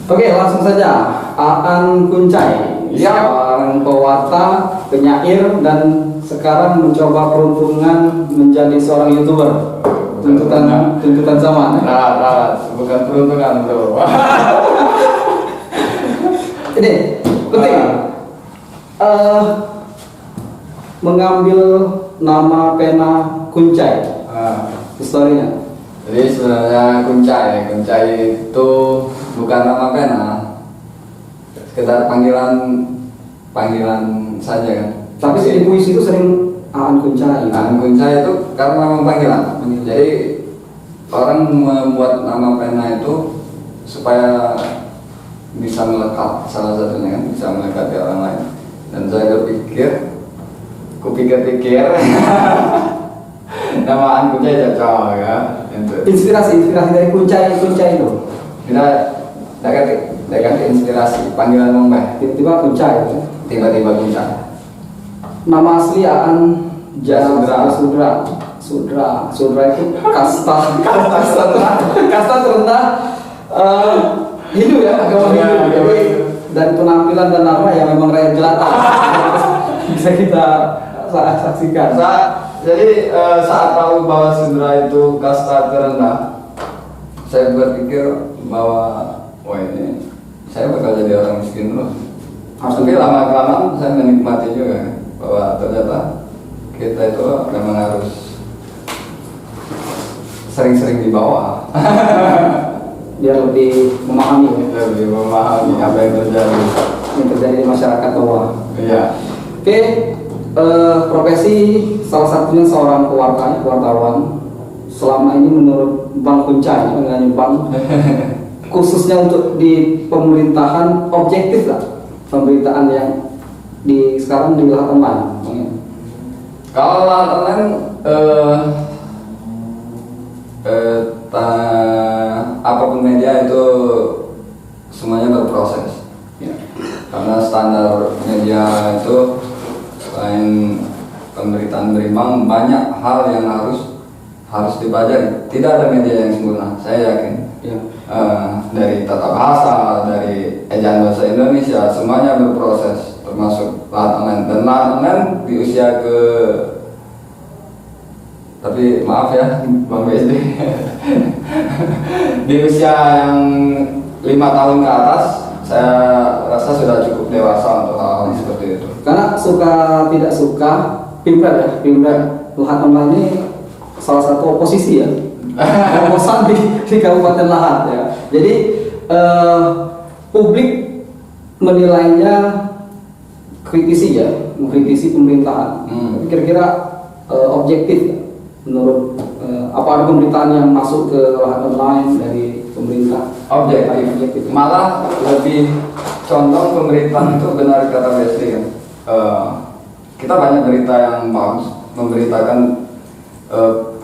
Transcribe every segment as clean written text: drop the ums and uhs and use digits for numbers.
Oke, langsung saja. Aan Kuncay, seorang pewarta, penyair, dan sekarang mencoba peruntungan menjadi seorang YouTuber. Tuntutan zaman. Bukan peruntungan bro. Ini penting. Mengambil nama pena Kuncay. Historinya. Jadi sebenarnya Kuncay itu bukan nama pena, sekedar panggilan saja kan. Tapi di puisi itu sering Aan Kuncay. Aan Kuncay itu karena memang panggilan. Jadi orang membuat nama pena itu supaya bisa melekat, salah satunya kan bisa melekat di orang lain. Dan saya kupikir nama Aan Kuncay cocok ya. Inspirasi dari Kuncay itu. Tidak ganti inspirasi, panggilan Mbah. Tiba-tiba Kuncay. Tiba-tiba Kuncay. Nama asli Aan Sudra itu kasta terendah Hindu ya, agama Hindu. Jadi dari penampilan dan nama yang memang rakyat jelata bisa kita saksikan. Jadi saat tahu bahwa Sudra itu kasta terendah, saya berpikir bahwa ini saya bakal jadi orang miskin terus. Tapi lama-kelamaan saya menikmati juga bahwa ternyata kita itu memang harus sering-sering di bawah biar lebih memahami apa yang terjadi di masyarakat bawah. Iya. Oke, profesi salah satunya seorang wartawan. Selama ini menurut Bang Kuncay, mengenai Bang, khususnya untuk di pemerintahan objektif lah, pemberitaan yang sekarang di lahan online. Kalau lahan online apapun media itu semuanya berproses ya. Karena standar media itu selain pemberitaan berimbang, banyak hal yang harus dipelajari. Tidak ada media yang sempurna, saya yakin ya. Dari tata bahasa, dari ejaan bahasa Indonesia, semuanya berproses, termasuk lahan online. Dan lahan online di usia tapi maaf ya Bang BSD di usia yang 5 tahun ke atas saya rasa sudah cukup dewasa untuk hal seperti itu. Karena suka tidak suka Pimret lahan online ini salah satu oposisi ya, oposan di Kabupaten Lahat ya. Jadi publik menilainya mengkritisi pemerintahan. Kira-kira objektif ya? Menurut apa ada pemberitaan yang masuk ke lahan online dari pemerintah? Objektif. Malah lebih contoh pemberitaan itu benar kata BSD kan. Kita banyak berita yang bagus memberitakan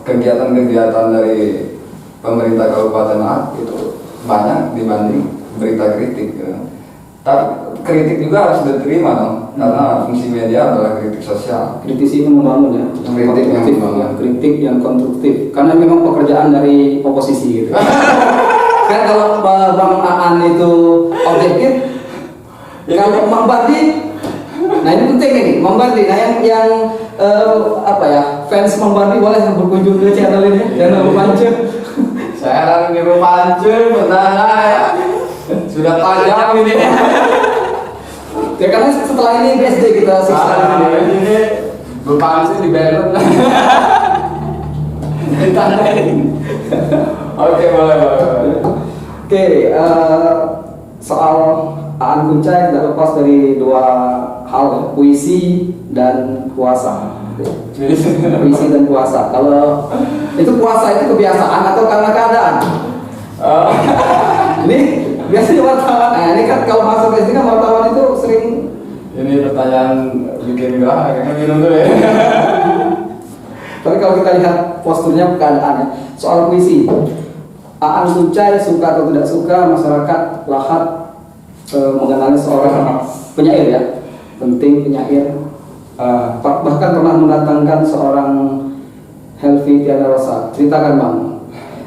kegiatan-kegiatan dari pemerintah Kabupaten Lahat itu banyak dibanding berita kritik. Tapi kritik juga harus diterima dong, karena fungsi media adalah kritik sosial. Kritisi itu membangun ya, kritik yang konstruktif. Karena memang pekerjaan dari oposisi gitu. Kan kalau Bang Aan itu objektif, kalau Bang Bardi, nah ini penting nih, Bang Bardi. Nah yang fans Bang Bardi boleh berkunjung ke channel ini, channel Pance. Saya lagi di Pance, benar ya. Sudah tajam ini. Ya karena setelah ini BSD kita siksa ini beban sih di balon. Oke, boleh. Oke, soal Aan Kuncay tidak lepas dari dua hal ya, puisi dan puasa. Puisi dan puasa. Kalau itu puasa itu kebiasaan atau karena keadaan? Ini biasanya wartawan. Nah, ini kan kalau masuk ke sini kan wartawan itu sering. Ini pertanyaan bikin gerah, kayaknya minum dulu ya. Tapi kalau kita lihat posturnya keadaan ya. Soal puisi, Aan Kuncay suka atau tidak suka, masyarakat Lahat mengenali seorang penyair ya, penting penyair. Bahkan pernah mendatangkan seorang Helvi Tiana Rosa. Ceritakan Bang.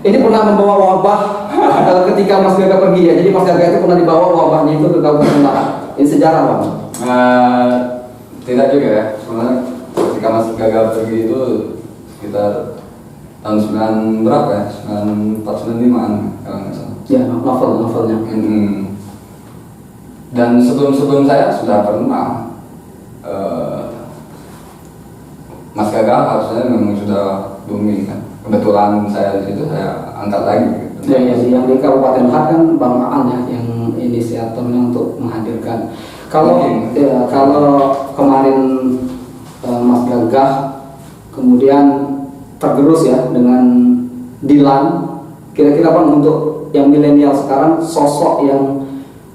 Ini pernah membawa wabah ketika Mas Gaga pergi ya. Jadi Mas Gaga itu pernah dibawa wabahnya itu ke Kabupaten Lahat. Ini sejarah Bang. Tidak juga ya, sebenarnya ketika Mas Gaga pergi itu sekitar tahun 9 berapa ya, 94-95an kalau nggak salah. Ya, novelnya. Dan sebelum saya sudah pernah Mas Gaga harusnya memang sudah booming kan. Kebetulan saya di situ saya angkat lagi. Gitu. Ya, yang di Kabupaten Lahat kan Bang Aan ya yang inisiatornya untuk menghadirkan. Kalau kemarin Mas Gaga kemudian tergerus ya dengan Dilan, kira-kira Bang untuk yang milenial sekarang sosok yang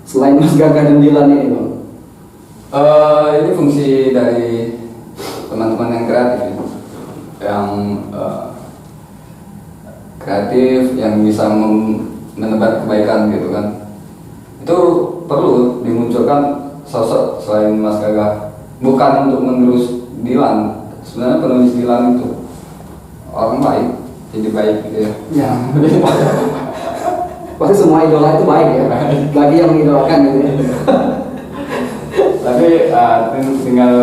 selain Mas Gaga dan Dilan ini Bang? Ini fungsi dari teman-teman yang kreatif ya. Yang kreatif yang bisa menebar kebaikan gitu kan, itu perlu dimunculkan sosok selain Mas Gaga, bukan untuk menerus Dilan. Sebenarnya penulis Dilan itu orang baik, jadi baik gitu ya. Ya. Pasti semua idola itu baik ya, bagi yang mengidolakan gitu ya. Tapi tinggal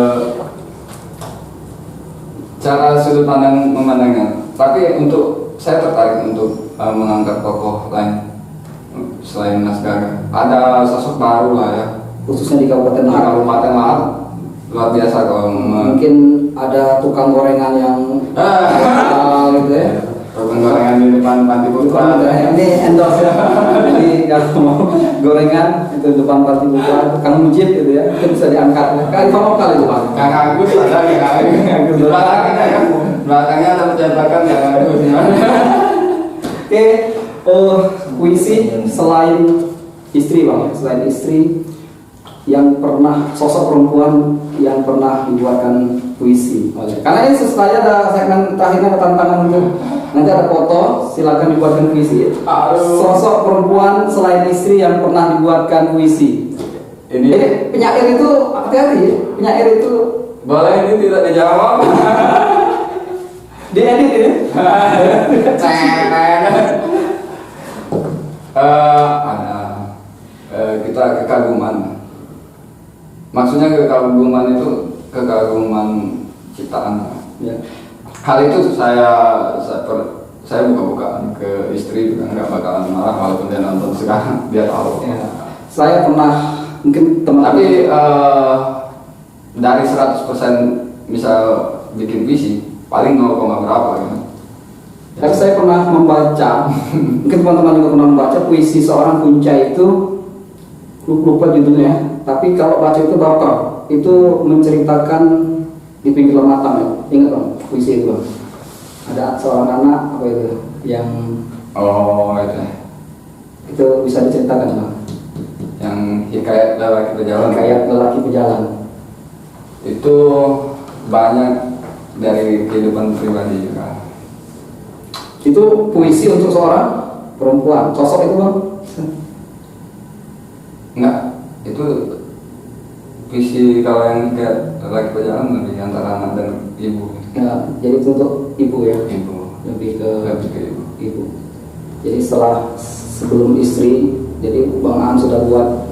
cara sudut pandang memandangnya. Tapi untuk saya tertarik untuk mengangkat tokoh lain selain Mas Gaga. Ada sosok baru lah ya, Khususnya di Kabupaten Lahat. Kabupaten Lahat luar biasa kalau Mungkin ada tukang gorengan yang gitu ya. tukang gorengan di depan panti Tukang Putra. gorengan ini endorse ya. Jadi kalau mau gorengan itu depan panti Putra, tukang mujib gitu ya, itu bisa diangkat. Kali lokal itu Bang. Kang Agus ada ya, Kang Agus. Belakangnya ada pejabat ya, Kang Agus. Oke, puisi selain istri Bang, selain istri yang pernah sosok perempuan yang pernah dibuatkan puisi oleh. Karena ini setelahnya ada segmen terakhirnya ada tantangan untuk nanti ada foto, silakan dibuatkan puisi. Sosok perempuan selain istri yang pernah dibuatkan puisi. Jadi penyair itu hati-hati, penyair itu boleh ini tidak dijawab. diedit ini. Kita kekaguman. Maksudnya kekaguman itu kekaguman ciptaan. Ya. Hal itu saya buka-bukaan ke istri juga nggak bakalan marah walaupun dia nonton sekarang dia tahu. Ya. Saya pernah mungkin Tapi dari 100% misal bikin puisi paling 0, berapa gitu. Tapi saya pernah membaca, mungkin teman-teman juga pernah membaca puisi seorang Kuncai itu, lupa judulnya. Tapi kalau baca itu baper, itu menceritakan di pinggir matang ya. Ingat dong puisi itu Bang. Ada seorang anak apa itu yang itu bisa diceritakan Bang. Yang hikayat lelaki pejalan. Hikayat lelaki pejalan. Itu banyak dari kehidupan pribadi juga. Itu puisi untuk seorang perempuan. Sosok itu Bang? Enggak, itu puisi kalau yang kayak lelaki pejalan lebih antara anak dan ibu. Ya, jadi itu untuk ibu ya. Ibu. Lebih ke ibu. ibu. Jadi sebelum istri, jadi Bang Aan sudah buat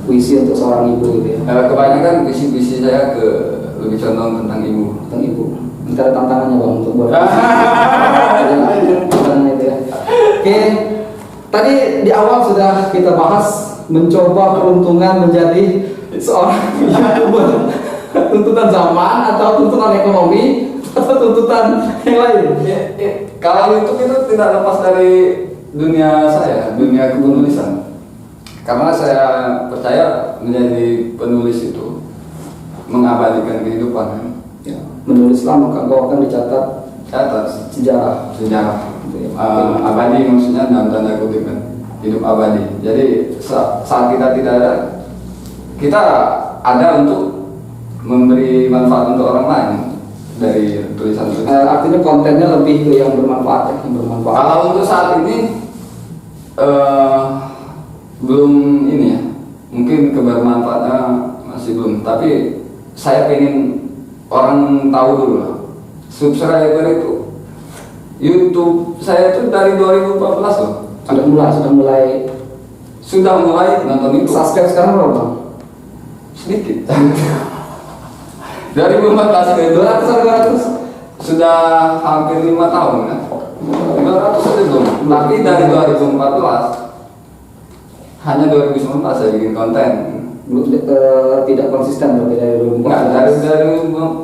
puisi untuk seorang ibu gitu ya. Kebanyakan puisi-puisi saya lebih condong tentang ibu. Tentang ibu. Nanti ada tantangannya Bang untuk buat. Itu ya. Oke, tadi di awal sudah kita bahas mencoba peruntungan menjadi seorang YouTuber. Tuntutan zaman atau tuntutan ekonomi atau tuntutan yang lain. Kalau YouTube itu tidak lepas dari dunia saya, dunia kepenulisan. Karena saya percaya menjadi penulis itu mengabadikan kehidupan. Ya, menulislah maka kau akan dicatat sejarah. Abadi maksudnya dalam tanda kutip kan, hidup abadi. Jadi saat kita tidak ada, kita ada untuk memberi manfaat untuk orang lain dari tulisan. Artinya kontennya lebih ke yang bermanfaat ya, yang bermanfaat. Kalau untuk saat ini belum ini ya, mungkin kebermanfaatnya masih belum. Tapi saya pengen orang tahu dulu lah, subscriber itu YouTube saya itu dari 2014 loh. Sudah mulai. Sudah mulai nonton itu. Subscribe sekarang berapa Bang? Sedikit. 2014 ke 200. sudah hampir 5 tahun kan? 500 saja belum. Tapi dari 2014 hanya 2019 saya bikin konten. Tidak konsisten berarti dari 2014. Enggak, dari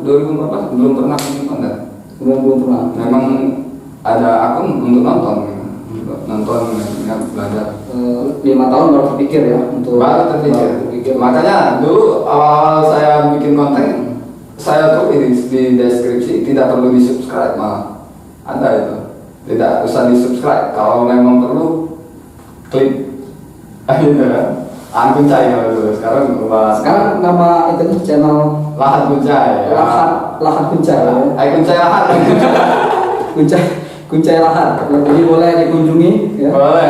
2014 belum pernah bikin konten. Belum pernah. Memang ada akun untuk nonton belajar. 5 tahun baru terpikir ya untuk Baru terpikir. Makanya dulu awal saya bikin konten, saya tulis di deskripsi tidak perlu di subscribe, malah ada itu, tidak usah di subscribe, kalau memang perlu klik gitu kan. Kuncai dulu, sekarang nama itu channel Lahat Kuncai. Lahat Kuncai ya. Kuncai Lahat. Kuncai Lahat. Jadi boleh dikunjungi ya. Boleh.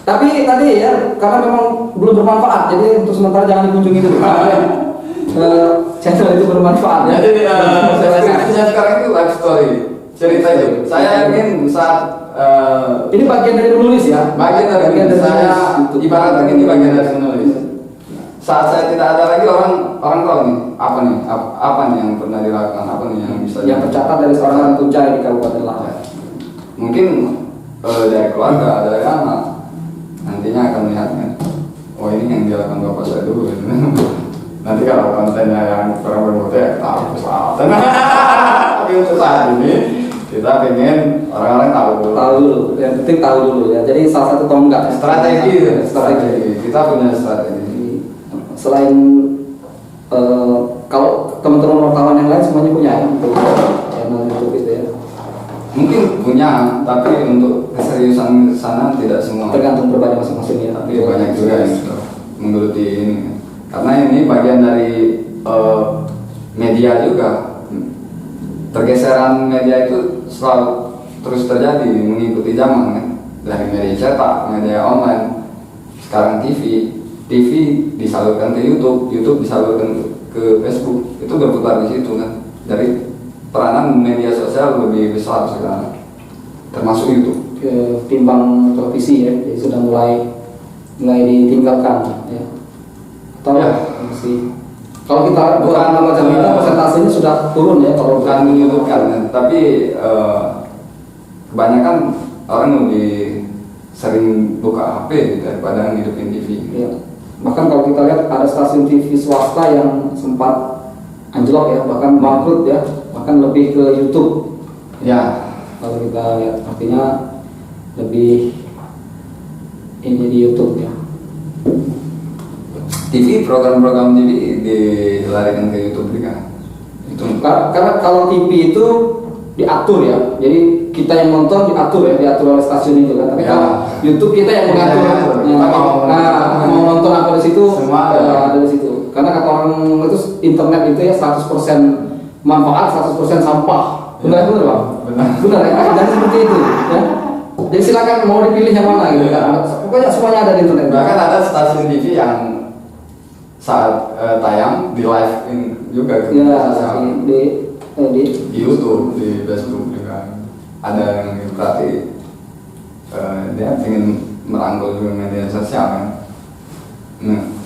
Tapi tadi ya karena memang belum bermanfaat, jadi untuk sementara jangan dikunjungi dulu. Channel itu bermanfaat ya. Jadi deskripsinya sekarang itu live story, cerita itu. Saya yakin saat ini bagian dari menulis ya. Bagian dari saya ibaratkan ini bagian dari menulis. Saat saya tidak ada lagi, orang tahu nih apa nih yang pernah dilakukan, apa nih yang bisa yang tercatat dari seorang Kuncai di Kabupaten Lahat. Mungkin dari keluarga, dari anak nantinya akan melihatnya. Oh ini yang dilakukan bapak saya dulu. Nanti kalau kontennya yang kurang bermutu ya tahu pesawat. Tapi untuk saat ini kita pengen orang-orang tahu dulu. Yang penting tahu dulu ya. Jadi salah satu tonggak strategi. Kita punya strategi. Selain kalau teman-teman wartawan yang lain semuanya punya ya untuk channel YouTube itu ya. Mungkin punya, tapi untuk keseriusan sana tidak semua. Tergantung pribadi masing-masing ya. Tapi banyak juga yang menggeluti ini. Karena ini bagian dari media juga. Pergeseran media itu selalu terus terjadi mengikuti zaman kan. Dari media cetak, media online, sekarang TV disalurkan ke YouTube disalurkan ke Facebook, itu berputar di situ kan. Dari peranan media sosial lebih besar sekarang, termasuk YouTube. Timbang televisi ya, jadi sudah mulai ditinggalkan ya. Atau ya. Masih kalau kita bukan macam itu persentasenya sudah turun ya kalau bukan menyudutkan, tapi kebanyakan orang lebih sering buka HP daripada ngidupin TV. Ya. Bahkan kalau kita lihat ada stasiun TV swasta yang sempat anjlok ya, bahkan bangkrut ya, bahkan lebih ke YouTube. Ya. Kalau kita lihat artinya lebih ini di YouTube ya. TV, program-program TV dilarikan ke YouTube juga. Itu Karena kalau TV itu diatur ya, jadi kita yang nonton diatur oleh stasiun itu kan. Tapi ya. kalau YouTube kita yang mengatur. Kita mau nonton apa di situ, semua ada di situ. Karena kata orang itu internet itu ya 100% manfaat, 100% sampah. Benar Bang? Benar ya. Dan seperti itu ya. Jadi silakan mau dipilih yang mana gitu kan. Pokoknya semuanya ada di internet. Bahkan ada stasiun TV yang saat tayang di live juga gitu. Ya, di YouTube, di Facebook juga ada yang berarti dia ingin merangkul juga media sosial kan.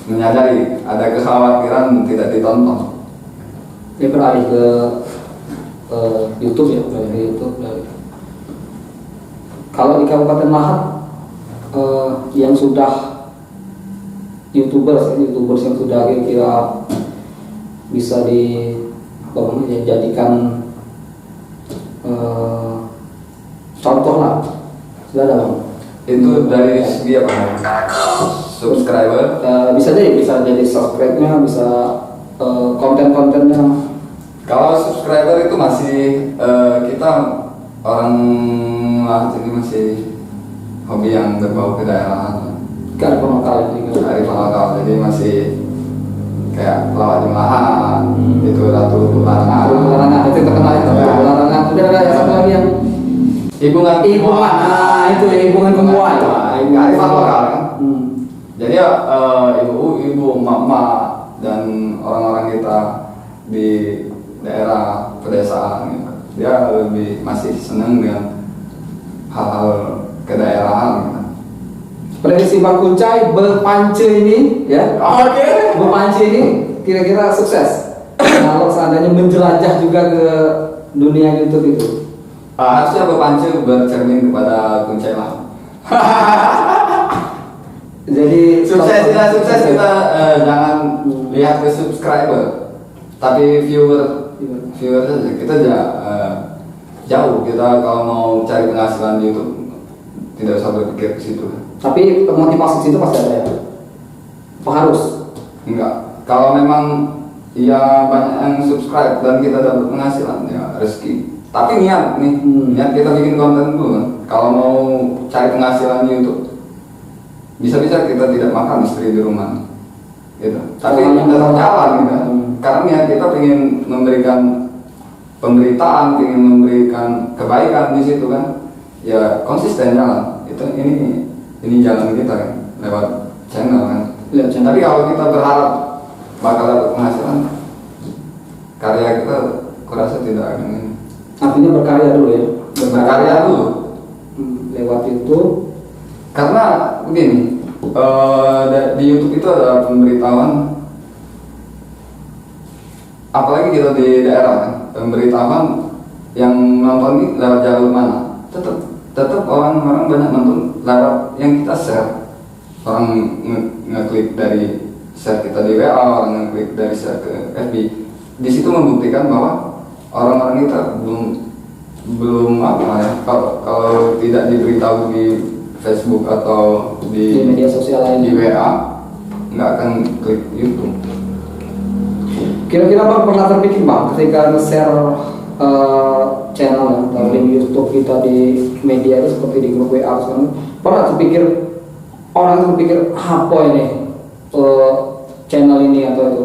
Menyadari ada kekhawatiran tidak ditonton. Dia beralih ke YouTube ya, dari YouTube dari. Kalau di Kabupaten Lahat yang sudah YouTubers yang sudah kira-kira bisa dijadikan contoh lah, sudah ada Bang. Itu dari segi apa? Subscriber? Bisa jadi subscribe-nya, bisa konten-kontennya. Kalau subscriber itu masih kita orang Lahat ini masih hobi yang berbau ke daerah. Kearifan lokal Jadi masih kayak pelawat jumlahan, itu Ratu Larangan itu terkenal itu. Larangan. Udah ada yang satu lagi yang hubungan itu ya hubungan kemuan. Kearifan lokal kan. Jadi ibu, emak dan orang-orang kita di daerah pedesaan, dia lebih masih senang dengan hal-hal kedaerahan gitu. Prediksi Bang Kuncai berpance ini ya. Oke. Berpance ini kira-kira sukses. Kalau seandainya menjelajah juga ke dunia YouTube itu. Harusnya berpacu bercermin kepada Kuncai lah. Jadi Sukses kita jangan lihat ke subscriber, tapi viewer saja. Kita jauh. Kita kalau mau cari penghasilan di YouTube tidak usah berpikir ke situ. Tapi motivasi itu pasti ada ya. Apa harus? Enggak. Kalau memang ya banyak yang subscribe dan kita dapat penghasilan ya rezeki. Tapi niat nih, niat kita bikin konten dulu kan. Kalau mau cari penghasilan di YouTube, bisa-bisa kita tidak makan istri di rumah, gitu. Tapi tetap jalan gitu. Karena niat kita ingin memberikan pemberitaan, ingin memberikan kebaikan di situ kan. Ya konsisten jalan. Ini jalan kita kan lewat channel kan. Ya, channel. Tapi kalau kita berharap bakal dapat penghasilan, karya kita kurasa tidak akan ini. Artinya berkarya dulu ya. Berkarya dulu. Lewat itu. Karena begini, di YouTube itu ada pemberitahuan, apalagi kita di daerah kan, pemberitahuan yang nonton ini lewat jalur mana, tetap orang-orang banyak nonton lewat yang kita share. Orang ngeklik dari share kita di WA, orang ngeklik dari share ke FB. Di situ membuktikan bahwa orang-orang kita belum apa ya, kalau tidak diberitahu di Facebook atau Di media sosial lain, di WA, nggak akan klik YouTube. Kira-kira Bang pernah terpikir Bang ketika nge-share channel atau link YouTube kita di media itu seperti di grup WA sekarang, pernah terpikir orang terpikir apa ini channel ini atau itu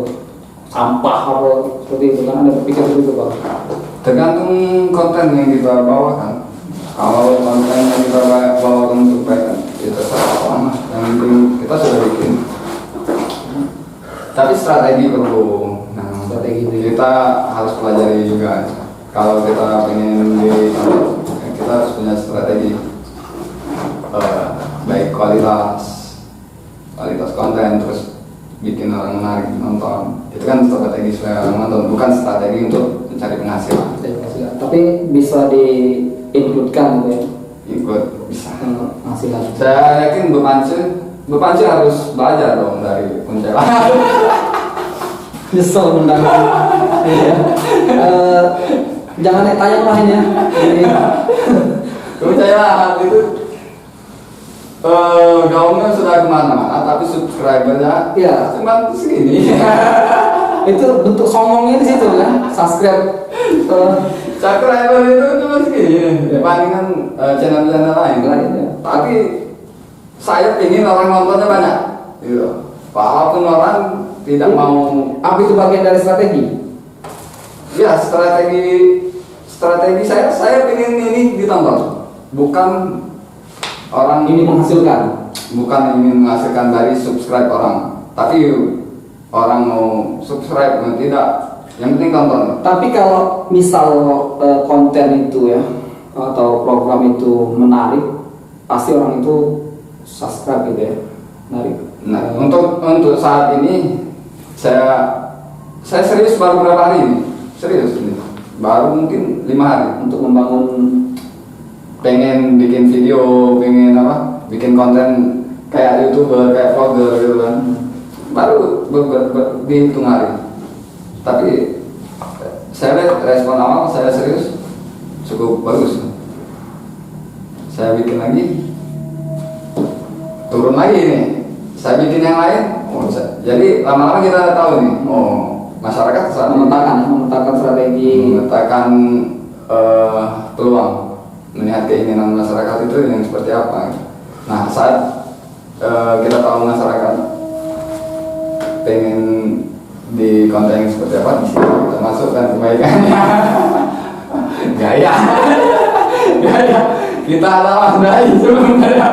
sampah apa seperti itu kan, ada berpikir begitu Bang? Tergantung konten yang kita bawakan. Kalau konten yang kita bawakan untuk kebaikan, itu sama. Yang penting kita sudah bikin. Tapi strategi perlu. Nah, strategi itu kita harus pelajari juga. Kalau kita pengen kita harus punya strategi. Baik kualitas konten, terus bikin orang menarik nonton. Itu kan strategi supaya orang nonton, bukan strategi untuk mencari penghasilan. Tapi bisa di-includekan gitu ya. Ikut bisa. Penghasilan. Saya yakin Bepance harus belajar dong dari Kuncai. Nyesel undang. Iya. Jangan tanya lainnya. Kuncai itu gaungnya sudah kemana-mana, tapi subscribernya ya cuma segini. Itu bentuk songongnya di situ kan, subscriber itu cuma segini dibandingkan channel-channel lain. Ya. Tapi saya ingin orang nontonnya banyak, gitu. Walaupun orang tidak mau. Apa itu bagian dari strategi? Ya strategi saya ingin ini ditonton, bukan orang ini menghasilkan, bukan ingin menghasilkan dari subscribe orang, tapi orang mau subscribe atau tidak, yang penting tonton. Tapi kalau misal konten itu ya atau program itu menarik, pasti orang itu subscribe gitu ya, menarik. Nah, untuk saat ini saya serius baru berapa hari ini, serius ini baru mungkin 5 hari untuk membangun, pengen bikin video, pengen bikin konten kayak YouTuber, kayak vlogger gitu kan. Baru dihitung hari. Tapi saya lihat respon awal saya serius cukup bagus. Saya bikin lagi, turun lagi nih. Saya bikin yang lain. Jadi lama-lama kita tahu nih. Masyarakat saat memetakan strategi, memetakan peluang, melihat keinginan masyarakat itu yang seperti apa. Nah, saat kita tahu masyarakat pengen di konten seperti apa, di sini kita masukkan kebaikannya. Gaya kita adalah dai sebenarnya.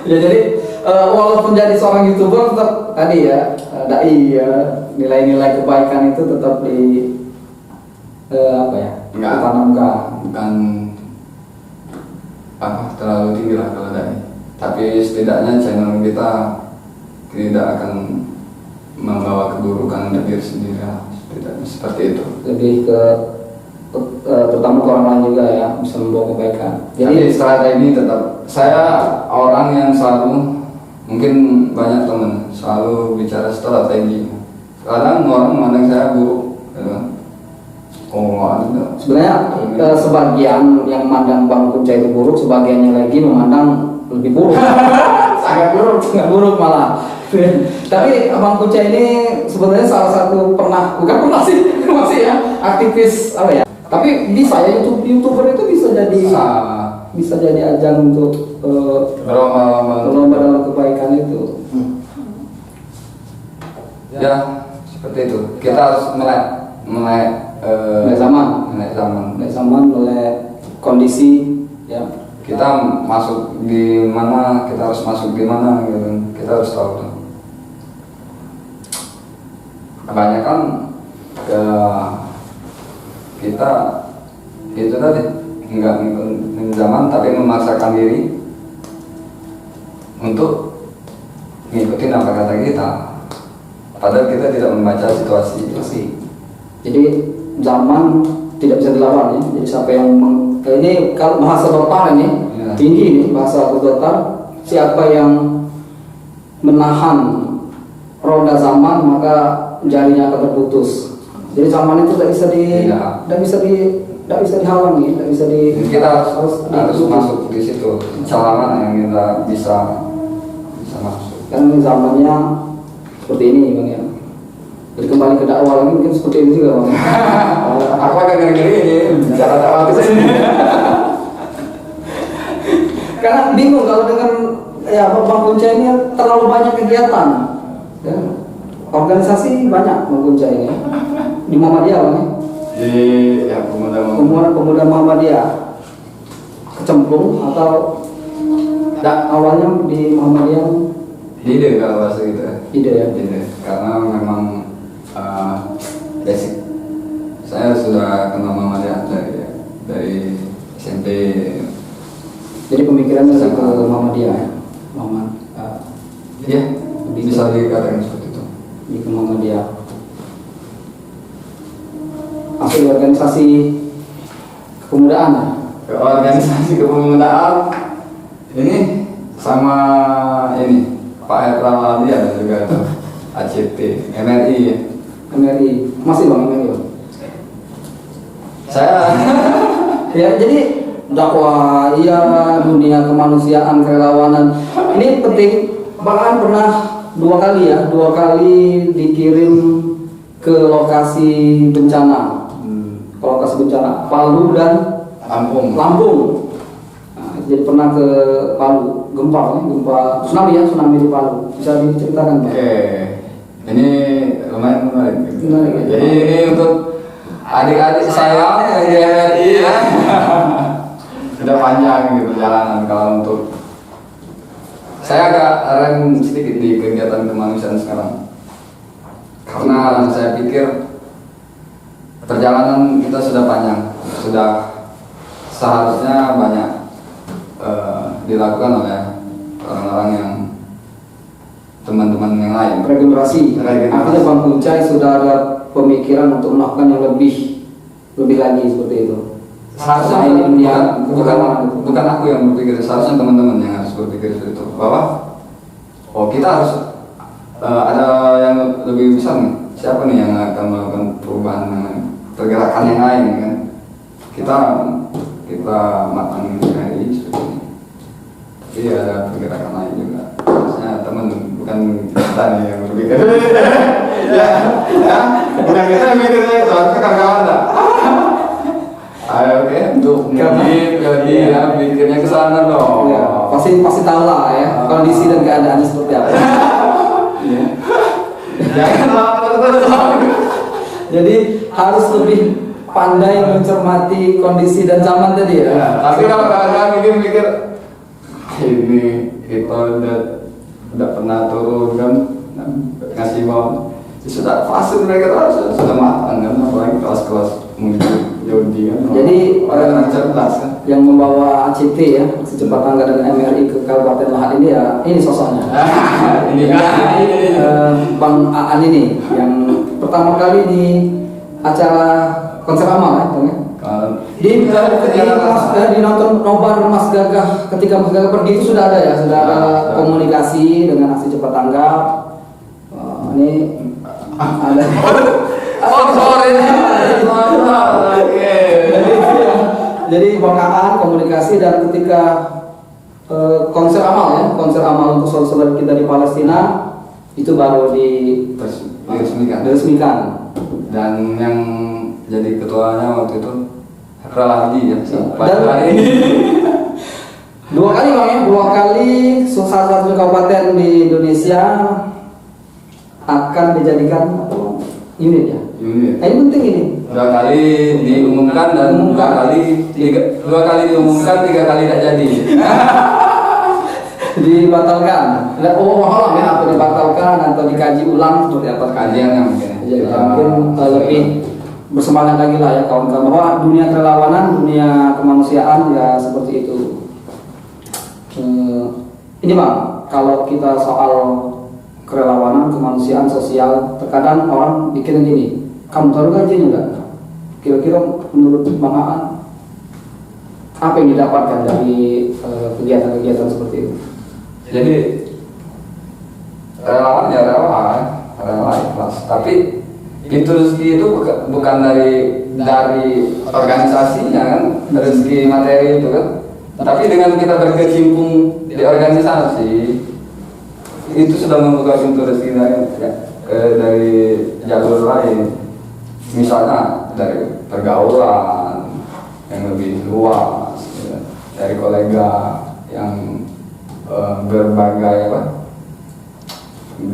Ya jadi walaupun jadi seorang YouTuber tetap tadi ya dai ya, nilai-nilai kebaikan itu tetap di Enggak. ditanamkan. Bukan terlalu tinggi lah kalau dari. Tapi setidaknya channel kita tidak akan membawa keburukan untuk diri sendiri lah, setidaknya seperti itu. Lebih ke terutama ke orang lain juga ya, bisa membawa kebaikan. Jadi strategi tetap, saya orang yang selalu, mungkin banyak teman selalu bicara strategi. Kadang orang memandang saya buruk, gitu kan. Sebenarnya sebagian yang memandang Bang Kunca itu buruk, sebagiannya lagi memandang lebih buruk. sangat buruk malah. Tapi Bang Kunca ini sebenarnya salah satu bukan pernah sih, masih ya aktivis apa ya. Tapi bisa ya YouTuber itu bisa jadi ajang untuk berlomba dalam kebaikan itu. Ya seperti itu. Kita harus melek zaman, melek kondisi ya. Kita masuk di mana, kita harus masuk di mana gitu. Kita harus tahu tuh. Kebanyakan kita itu tadi nggak ngikutin zaman tapi memaksakan diri untuk ngikutin apa kata kita, padahal kita tidak membaca situasi. Jadi zaman tidak bisa dilawan ya. Jadi siapa yang ini kalau bahasa total ini ya. Tinggi ini bahasa total, siapa yang menahan roda zaman maka jarinya akan terputus. Jadi zaman itu tidak bisa dihalangi, tidak bisa kita harus masuk di situ celah yang kita bisa masuk. Kan zamannya seperti ini Bang ya. Jadi kembali ke dakwah lagi mungkin seperti ini juga Bang. Aku agak ngeri ini bicara dakwah ke sini. Karena bingung kalau dengan ya Bang Kunca ini terlalu banyak kegiatan. Ya. Organisasi banyak Bang Kunca ini di Muhammadiyah Bang ya. Ya pemuda Muhammadiyah kecemplung atau awalnya di Muhammadiyah ide kalau bahasa gitu ya. Ide Karena memang basic saya sudah kenal Muhammadiyah dari SMP. Jadi pemikirannya ke Muhammadiyah ya. Iya, bisa dikatakan seperti itu. Di Muhammadiyah. Masuk di organisasi kepemudaan ya? Organisasi kepemudaan ini sama ini Pak Herrawadi ada juga tuh ACT, MRI ya. MRI masih Bang MRI Bang? Saya ya jadi dakwah iya, dunia kemanusiaan, kerelawanan ini penting. Bahkan pernah dua kali dikirim ke lokasi bencana. Palu dan Lampung. Nah, jadi pernah ke Palu, gempa tsunami di Palu. Bisa diceritakan Pak? Oke, ini lumayan menarik. Ya. Jadi ini untuk adik-adik saya di MRI ya. Sudah panjang gitu jalanan. Kalau untuk saya agak rem sedikit di kegiatan kemanusiaan sekarang, karena saya pikir perjalanan kita sudah panjang, sudah seharusnya banyak dilakukan oleh orang-orang yang teman-teman yang lain. Regenerasi. Artinya Bang Kunca sudah ada pemikiran untuk melakukan yang lebih lagi seperti itu. Seharusnya ini bukan aku yang berpikir, seharusnya teman-teman yang harus berpikir seperti itu, bahwa kita harus ada yang lebih besar nih. Siapa nih yang akan melakukan perubahan dengan pergerakan yang lain kan? Kita matangin hari seperti ini. Tapi ada pergerakan lain juga. Maksudnya teman, bukan kita nih yang berpikir. Bukan kita yang mikirnya itu, harusnya kawan-kawan lah. Ayo oke, untuk jadi ya pikirnya ke sana dong. Ya, pasti tahu lah ya kondisi dan keadaannya seperti apa. Jangan Jadi harus lebih pandai mencermati kondisi dan zaman tadi ya. Tapi kalau kalian mikir ini kita udah pernah turun kan ngasih mau sudah fase mereka sudah matang kan, apalagi kelas-kelas menuju Jody kan. Jadi orang cerdas kan. yang membawa ACT ya, secepat tangga dan MRI ke Kabupaten Lahat ini ya, ini sosoknya. Ini kan. Bang Aan ini yang pertama kali di acara konser amal ya, Bang ya. Di nonton nobar Mas Gagah, ketika Mas Gagah pergi itu sudah ada ya, sudah ada komunikasi dengan aksi cepat tanggap. Ini ada. Jadi Bang Aan komunikasi, dan ketika konser amal ya, konser amal untuk saudara-saudara kita di Palestina itu baru diresmikan. Dan yang jadi ketuanya waktu itu Relagi ya. Dan hari ini dua kali Bang ya, dua kali salah satu kabupaten di Indonesia akan dijadikan unit ya. unit. Ini penting ini. Dua kali diumumkan dan dua kali diumumkan, 3 kali tidak jadi. Dibatalkan. Oh, mahal ya, atau dibatalkan atau dikaji ulang seperti apa Kajiannya mungkin. Jadi mungkin lebih bersemangat lagi lah ya kawan-kawan, bahwa dunia kerelawanan, dunia kemanusiaan ya seperti itu. Ini Bang, kalau kita soal kerelawanan, kemanusiaan, sosial, terkadang orang bikin gini, kamu tahu gajinya enggak? Kira-kira menurut Bang Aan, apa yang didapatkan dari kegiatan-kegiatan seperti itu? Jadi relawan ya relawan ikhlas. Tapi itu rezeki itu bukan dari organisasinya kan, rezeki materi itu kan. Tapi dengan kita berkecimpung di organisasi, itu sudah membuka pintu rezeki dari jalur lain. Misalnya dari pergaulan yang lebih luas, ya, dari kolega yang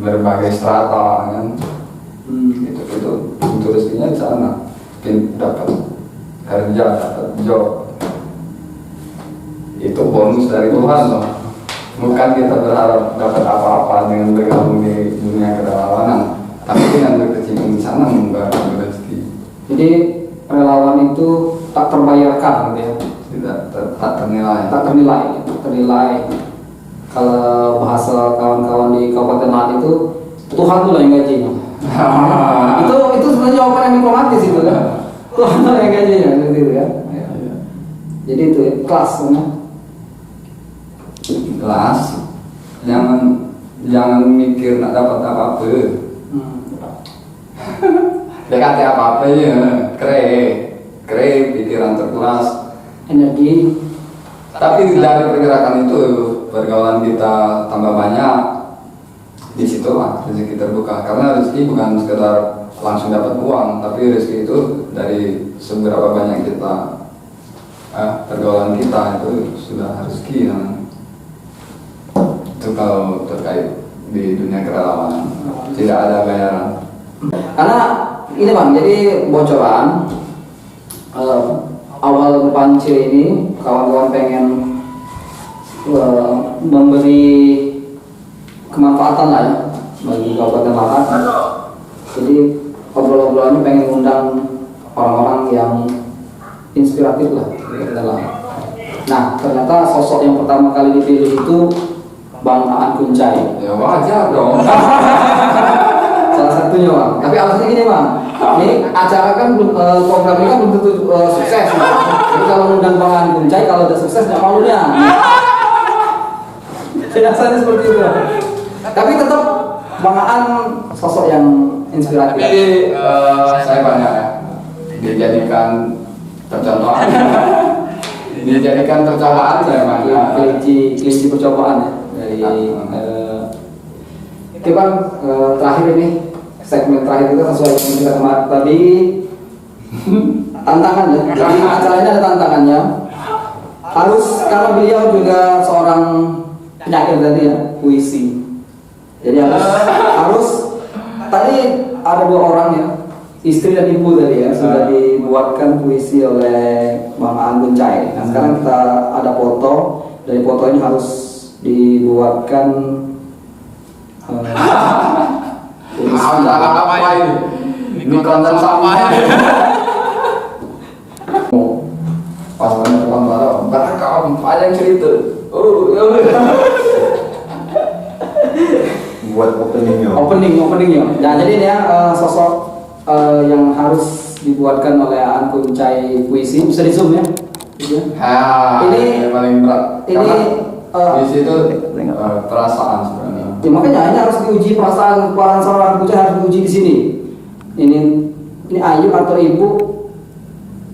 berbagai strata kan. Itu rezekinya di sana, dapat kerja, dapat job, itu bonus dari Tuhan loh. Bukan kita berharap dapat apa-apa dengan bergabung di dunia kerelawanan, tapi dengan berkecimpung di sana membawa rezeki. Jadi relawan itu tak terbayarkan gitu ya, tak ternilai. Ternilai. Kalau bahasa kawan-kawan di Kabupaten Lahat itu, Tuhan tuh lah yang gajinya. itu sebenarnya jawaban yang diplomatis itu kan. Tuhan tuh yang gajinya gitu ya. Jadi itu ya, kelas sebenarnya. Kelas, jangan mikir nak dapat apa-apa. DKT apa-apa ya, kre pikiran terkelas, energi. tapi dari pergerakan itu pergaulan kita tambah banyak, di situ lah rezeki terbuka. Karena rezeki bukan sekedar langsung dapat uang, tapi rezeki itu dari seberapa banyak kita pergaulan kita itu sudah rezeki ya. Itu kalau terkait di dunia kerelawanan tidak ada bayaran. Karena ini Bang, jadi bocoran awal pancir ini kawan-kawan pengen memberi kemanfaatan lah ya bagi Kabupaten Lahat. Jadi obrolan-obrolannya pengen undang orang-orang yang inspiratif lah di Kabupaten Lahat. Nah, ternyata sosok yang pertama kali dipilih itu Bang Aan Kuncai. Ya wajar dong. Salah satunya Bang. Tapi alasannya gini Bang, ini acara kan program ini kan belum tentu sukses. Jadi kalau undang Bang Aan Kuncai, kalau udah sukses nggak malunya. Alasannya seperti itu. Tapi tetap Bang Aan sosok yang inspiratif. Jadi saya banyak ya dijadikan percontohan. Dijadikan percobaan saya banyak. Kelinci percobaan ya dari. Oke Bang, terakhir ini segmen terakhir kita sesuai dengan kita kemarin tadi, tantangan ya. Jadi acara ini ada tantangannya. Harus, karena beliau juga seorang penyair tadi ya, puisi. Jadi harus tadi ada 2 orang ya, istri dan ibu tadi ya, sudah dibuatkan puisi oleh Bang Aan Kuncai. Nah sekarang kita ada foto, dari foto ini harus dibuatkan Apa ini? Ini konten sama ya. ada yang cerita. Buat openingnya. Openingnya. Nah, jadi ini ya sosok yang harus dibuatkan oleh Aan Kuncai puisi, bisa di zoom ya. Gitu ya. Ini paling berat. Ini puisi itu perasaan sebenarnya. ya, makanya ini harus diuji perasaan seorang Kuncai, harus diuji di sini. Ini Ayu atau Ibu,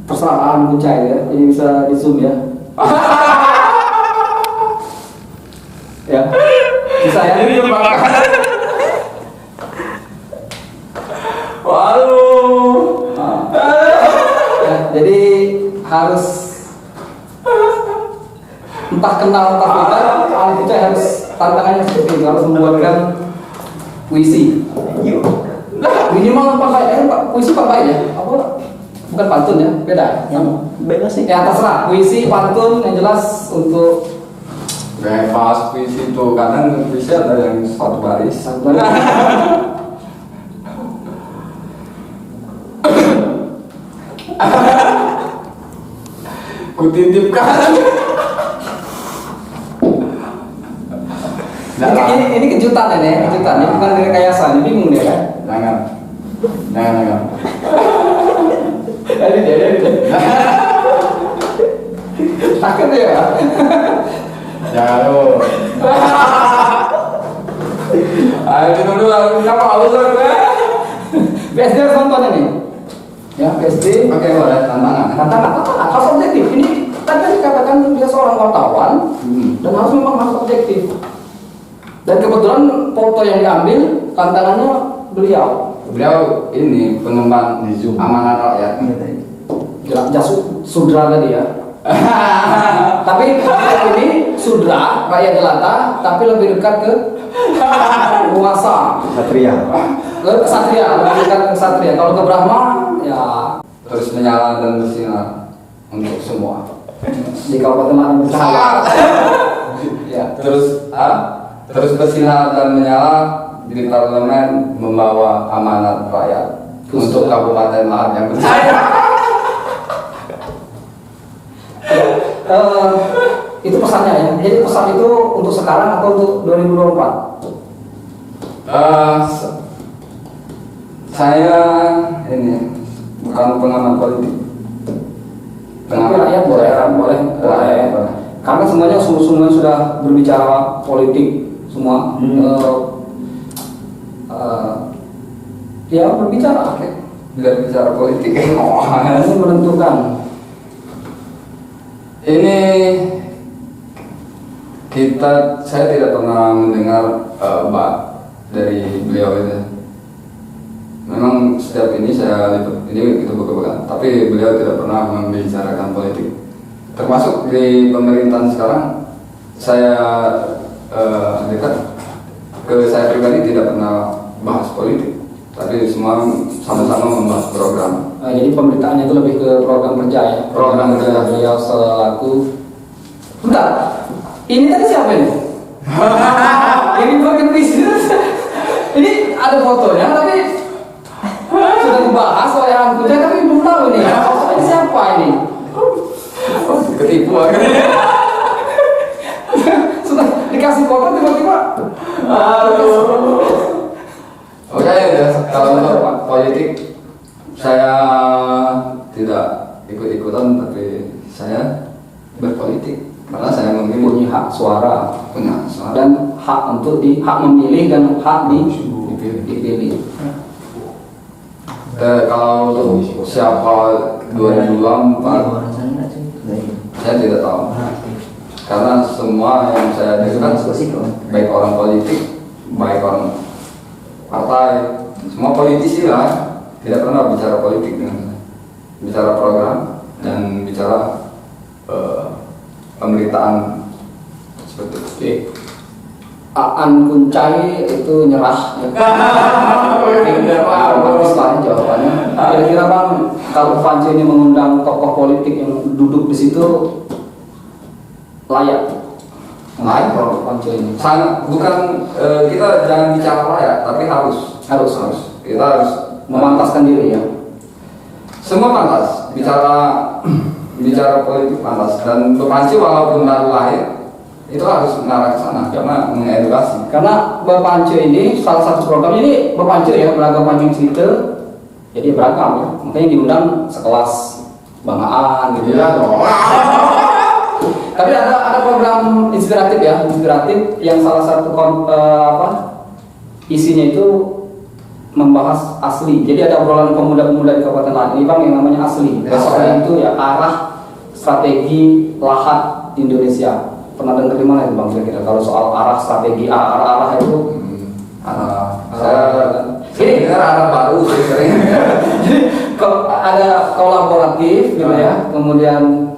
terserah Aan Kuncai ya. Ini bisa di zoom ya. Ya, bisa ya. Waduh. Ya, jadi harus entah kenal entah tidak, Aan Kuncai harus tantangannya seperti itu, harus membuatkan puisi. Minimal 4 bait, puisi 4 bait ya? Apa? Bukan pantun ya, beda. Bebas sih. Ya terserah, puisi, pantun yang jelas untuk Bebas puisi itu kadang puisi ada yang satu baris. Kutitipkan. ini kejutan ini, kejutan. Ini bukan rekayasa, ini bingung deh kan? Jangan. Ini dia. Takut ya? Jangan lu. Ayo dulu kenapa haus gue? BSD harus nonton ini. Ya, BSD. Oke, boleh tantangan. Tantangan harus objektif. Ini tadi dikatakan dia seorang wartawan dan harus objektif. Dan kebetulan foto yang diambil tantangannya beliau. Beliau ini pengembang Di Zoom. amanat rakyat. Jelas sudra tadi ya. Tapi ini sudra rakyat jelata, tapi lebih dekat ke penguasa, Satria. ke kesatria, lebih dekat ke kesatria. Kalau ke Brahma, ya Terus menyala dan bersinar untuk semua. di Kabupaten Lampung bercahaya. Ya. Terus bersinar dan menyala di parlemen membawa amanat rakyat untuk Kabupaten Lahat yang berjaya. Itu pesannya ya. Jadi pesan itu untuk sekarang atau untuk 2024? Saya ini bukan pengamat politik. Tapi rakyat boleh. Karena semuanya sudah berbicara politik semua. Ya berbicara. Bila bicara politik, Ini menentukan. ini saya tidak pernah mendengar dari beliau itu. Memang setiap ini saya lihat ini itu bukan, tapi beliau tidak pernah membicarakan politik. Termasuk di pemerintahan sekarang, saya saya pribadi tidak pernah bahas politik, tapi semua sama-sama membahas program. Jadi pemberitaannya itu lebih ke program kerja ya. Program kerja. beliau selaku. Bentar, ini tadi siapa ini? Ini bukan bisnis. Ini ada fotonya, tapi sudah dibahas oleh Aan Kuncai, tapi belum tahu ini. Ini siapa ini? Ketipu akhirnya. Sudah dikasih foto tiba-tiba. Oke, kalau untuk politik saya tidak ikut-ikutan, tapi saya berpolitik karena saya memilih Punya hak suara suara. dan hak untuk hak memilih dan hak dipilih. Kalau untuk siapa 2024 saya tidak tahu, karena semua yang saya dengar baik orang politik, baik orang partai, semua politisi lah tidak pernah bicara politik dengan saya. Bicara program dan bicara pemberitaan seperti itu. Aan Kuncai itu nyerah. Bagus lah jawabannya. Kira-kira Bang, kalau Panco ini mengundang tokoh politik yang duduk di situ layak? Layak kalau Panco ini. Sangat bukan kita jangan bicara layak, tapi harus. Kita harus Memantaskan diri ya. semua pantas bicara bicara politik pantas, dan Bepanci walaupun baru lahir itu harus mengarah ke sana karena mengedukasi. Karena Bepanci ini salah satu program ini Bepanci ya, beragam pancing cerita, jadi beragam ya, makanya diundang sekelas Bang Aan gitu Iya dong. Tapi ada program inspiratif ya, inspiratif yang salah satu isinya itu membahas asli. Jadi ada obrolan pemuda-pemuda di Kabupaten Lahat ini Bang yang namanya asli. Asli itu ya arah strategi lahat Indonesia. Pernah dengar di mana itu Bang kira-kira kalau soal arah strategi arah itu? Ini dengar arah baru sih sering. Jadi ada kolaboratif gitu ya, kemudian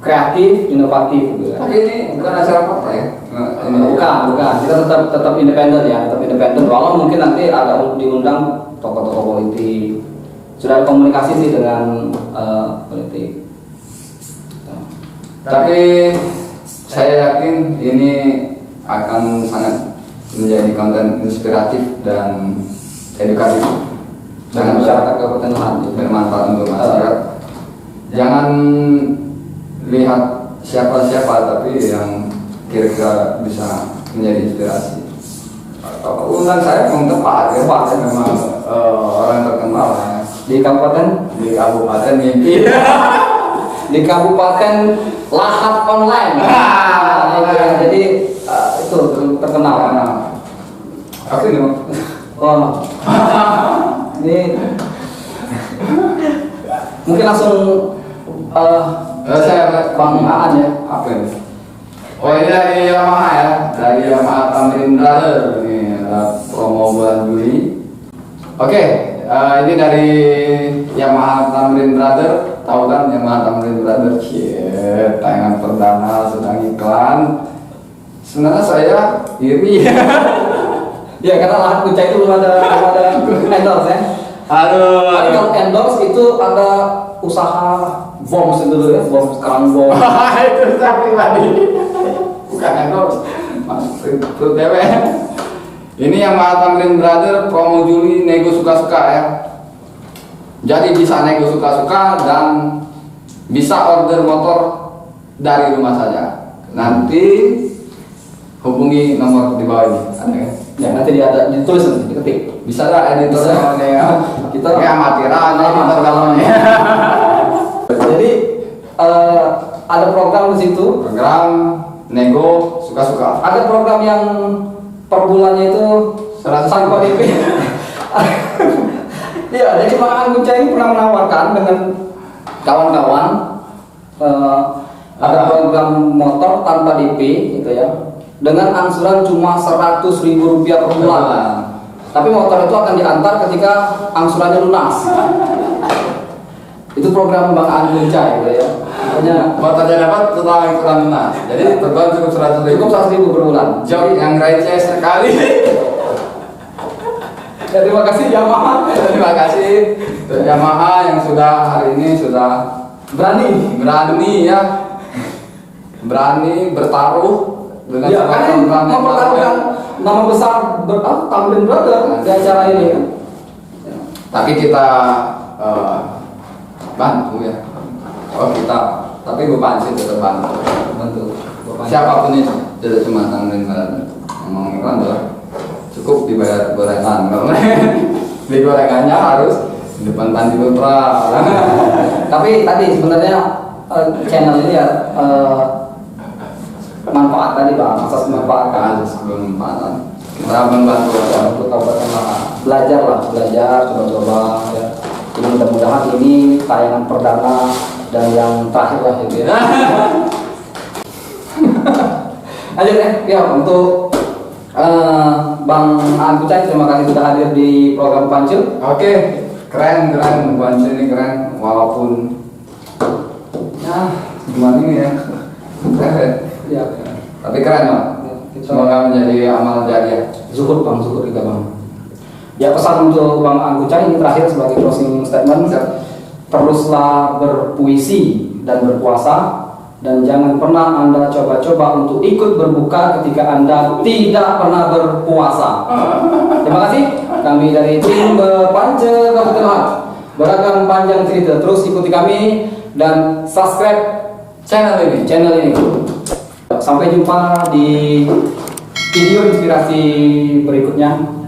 kreatif, inovatif gitu ya. Tapi ini bukan acara partai ya? Bukan. Kita tetap independen ya, tetap independen. Walau mungkin nanti ada diundang tokoh-tokoh politik. Sudah ada komunikasi sih dengan politik. Tapi saya yakin ini akan sangat menjadi konten inspiratif dan edukatif Dengan masyarakat Kabupaten Lahat bermanfaat untuk masyarakat. Jangan lihat siapa-siapa, tapi yang kira-kira bisa menjadi inspirasi. Undang saya memang tepat ya, Pak. Saya memang orang terkenal ya. Di Kabupaten Mimpi. di Kabupaten Lahat Online. Jadi itu terkenal. Apa ini? Oh. Ini mungkin langsung saya Bang Aan ya. Apa ini? Oh ini dari Yamaha ya, dari Yamaha Tamrin Brother. Ini ada promo bulan Juli. Oke, ini dari Yamaha Tamrin Brother. Tahu kan Yamaha Tamrin Brother? Cie, tayangan perdana sedang iklan. Sebenarnya saya iri. Ya karena Lahat Kuncai itu belum ada endorse ya. Aduh. Tapi kalau endorse itu ada usaha bom dulu ya, bom sekarang bom. Itu saya pribadi. Bukan endorse. Mas Fruit DW. Ini yang Tamrin Brother promo Juli nego suka-suka ya. Jadi bisa nego suka-suka dan bisa order motor dari rumah saja. Nanti hubungi nomor di bawah ini. Ada ya? Ya nanti ditulis nanti diketik. Bisa lah editor ya. Kita amatiran editor kalonnya. Jadi ada program di situ. Program nego suka-suka. Ada program yang per bulannya itu 100 tanpa DP. Iya, jadi Bang Aan Kuncai ini pernah menawarkan dengan kawan-kawan ada program motor tanpa DP gitu ya, dengan angsuran cuma Rp100.000 per bulan. Tapi motor itu akan diantar ketika angsurannya lunas. Itu program Bang Aan Kuncai gitu ya. Makanya Motornya dapat setelah angsuran lunas. Jadi terbang cukup 100.000. cukup 100.000 per bulan. Jok yang receh sekali. Ya, terima kasih Yamaha. Terima kasih untuk Yamaha yang sudah hari ini sudah Berani ya, berani bertaruh dengan ya, kan mempertaruhkan nama besar Tamrin Brother di acara ini kan. Tapi kita bantu ya. Oh kita, tapi Bepanci tetap bantu. Siapapun itu, tidak cuma Tamrin Brother. Ngomong iklan adalah cukup dibayar gorengan. Beli gorengannya harus di depan Panji Putra. Tapi tadi sebenarnya channel ini ya manfaat tadi Bang, asas manfaatkan. Sebelum manfaatan kita membantu Untuk Kabupaten Lahat. Belajar, coba-coba ya. Jadi mudah-mudahan ini tayangan perdana dan yang terakhir lah gitu ya. Lanjut ya, untuk Bang Aan Kuncai, terima kasih sudah hadir di program Pancil. Oke, keren Bepanci ini keren walaupun ya gimana ini ya keren. Ya, Tapi keren Pak. Semoga menjadi amal jariah. zuhud juga Bang. Ya pesan untuk Bang Aan Kuncai ini terakhir sebagai closing statement. Teruslah berpuisi dan berpuasa, dan jangan pernah Anda coba-coba untuk ikut berbuka ketika Anda tidak pernah berpuasa. Terima kasih. Kami dari tim Bepanci Kabupaten Lahat. Beragam panjang cerita. Terus ikuti kami dan subscribe channel ini. Sampai jumpa di video inspirasi berikutnya.